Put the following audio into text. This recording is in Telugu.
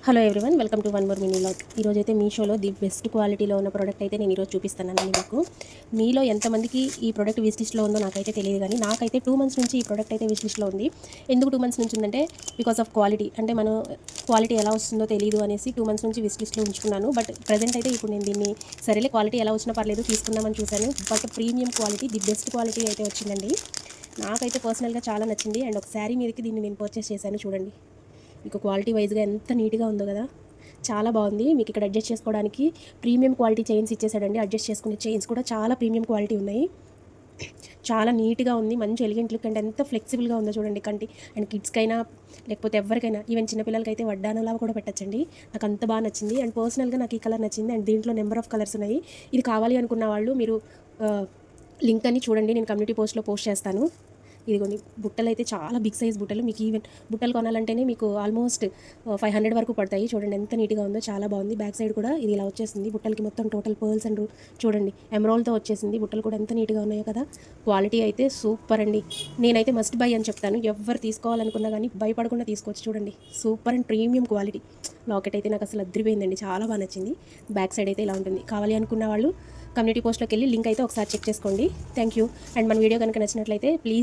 Hello everyone, welcome to one more mini log. ఈరోజు అయితే మీషోలో ది బెస్ట్ క్వాలిటీలో ఉన్న ప్రోడక్ట్ అయితే నేను ఈరోజు చూపిస్తానండి మీకు. మీలో ఎంతమందికి ఈ ప్రోడక్ట్ విష్ లిస్ట్లో ఉందో నాకైతే తెలియదు, కానీ నాకైతే 2 మంత్స్ నుంచి ఈ ప్రోడక్ట్ అయితే విష్ లిస్ట్లో ఉంది. ఎందుకు 2 మంత్స్ నుంచి ఉందంటే బికాస్ ఆఫ్ క్వాలిటీ. అంటే మనం క్వాలిటీ ఎలా వస్తుందో తెలియదు అనేసి 2 మంత్స్ నుంచి విష్ లిస్ట్లో ఉంచుకున్నాను. బట్ ప్రజెంట్ అయితే ఇప్పుడు నేను దీన్ని సరేలే క్వాలిటీ ఎలా వచ్చినా పర్లేదు తీసుకుందామని చూశాను. But premium quality, the best quality అయితే వచ్చిందండి. నాకైతే పర్సనల్గా చాలా నచ్చింది. అండ్ ఒక శారీ మీదకి దీన్ని నేను పర్చేస్ చేశాను. చూడండి, మీకు క్వాలిటీ వైజ్గా ఎంత నీట్గా ఉందో కదా, చాలా బాగుంది. మీకు ఇక్కడ అడ్జస్ట్ చేసుకోవడానికి ప్రీమియం క్వాలిటీ చైన్స్ ఇచ్చేసాడండి. అడ్జస్ట్ చేసుకునే చైన్స్ కూడా చాలా ప్రీమియం క్వాలిటీ ఉన్నాయి. చాలా నీట్గా ఉంది, మంచి ఎలిగెంట్ లుక్. అండ్ ఎంత ఫ్లెక్సిబుల్గా ఉందో చూడండి. కంటి అండ్ కిడ్స్కైనా లేకపోతే ఎవరికైనా, ఈవెన్ చిన్నపిల్లలకైతే వడ్డానంలా కూడా పెట్టచ్చండి. నాకు అంత బాగా నచ్చింది. అండ్ పర్సనల్గా నాకు ఈ కలర్ నచ్చింది. అండ్ దీంట్లో నెంబర్ ఆఫ్ కలర్స్ ఉన్నాయి. ఇది కావాలి అనుకున్న వాళ్ళు మీరు లింక్ అని చూడండి, నేను కమ్యూనిటీ పోస్ట్లో పోస్ట్ చేస్తాను. ఇదిగోండి, బుట్టలు అయితే చాలా బిగ్ సైజ్ బుట్టలు. మీకు ఈవెన్ బుట్టలు కొనాలంటేనే మీకు ఆల్మోస్ట్ 500 వరకు పడతాయి. చూడండి ఎంత నీట్గా ఉందో, చాలా బాగుంది. బ్యాక్ సైడ్ కూడా ఇది ఇలా వచ్చేసింది. బుట్టలకి మొత్తం టోటల్ పర్ల్స్ అండ్ చూడండి ఎమరాల్డ్తో వచ్చేసింది. బుట్టలు కూడా ఎంత నీట్గా ఉన్నాయో కదా. క్వాలిటీ అయితే సూపర్ అండి. నేనైతే మస్ట్ బై అని చెప్తాను. ఎవరు తీసుకోవాలనుకున్నా కానీ భయపడకుండా తీసుకోవచ్చు. చూడండి, super and premium quality. Locket అయితే నాకు అసలు అదిరిపోయిందండి, చాలా బాగా నచ్చింది. బ్యాక్ సైడ్ అయితే ఇలా ఉంటుంది. కావాలి అనుకున్న వాళ్ళు కమ్యూనిటీ పోస్ట్లోకి వెళ్ళి లింక్ అయితే ఒకసారి చెక్ చేసుకోండి. Thank you. అండ్ మన వీడియో కనుక నచ్చినట్లయితే ప్లీజ్